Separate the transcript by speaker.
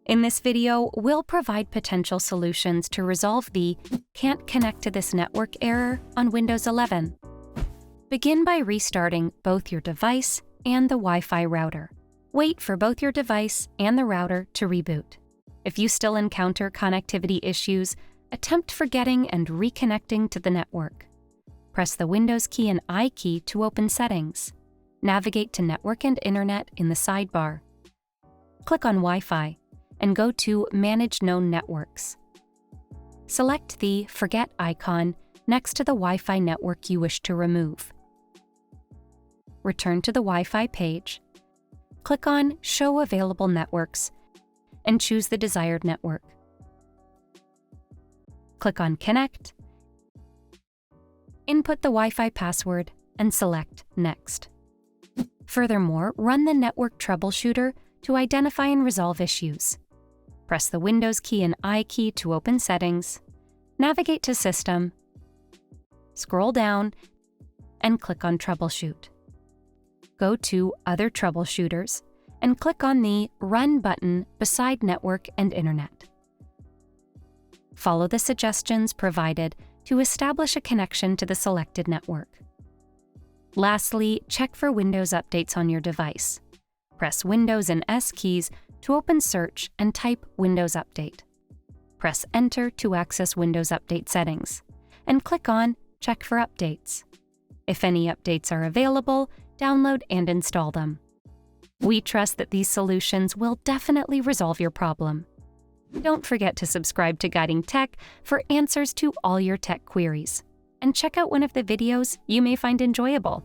Speaker 1: In this video, we'll provide potential solutions to resolve the "Can't connect to this network" error on Windows 11. Begin by restarting both your device and the Wi-Fi router. Wait for both your device and the router to reboot. If you still encounter connectivity issues, attempt forgetting and reconnecting to the network. Press the Windows key and I key to open Settings. Navigate to Network and Internet in the sidebar. Click on Wi-Fi and go to Manage Known Networks. Select the Forget icon next to the Wi-Fi network you wish to remove. Return to the Wi-Fi page. Click on Show Available Networks and choose the desired network. Click on Connect. Input the Wi-Fi password and select Next. Furthermore, run the Network Troubleshooter to identify and resolve issues. Press the Windows key and I key to open Settings, navigate to System, scroll down, and click on Troubleshoot. Go to Other Troubleshooters and click on the Run button beside Network and Internet. Follow the suggestions provided to establish a connection to the selected network. Lastly, check for Windows updates on your device. Press Windows and S keys to open Search and type Windows Update. Press Enter to access Windows Update settings, and click on Check for Updates. If any updates are available, download and install them. We trust that these solutions will definitely resolve your problem. Don't forget to subscribe to Guiding Tech for answers to all your tech queries, and check out one of the videos you may find enjoyable.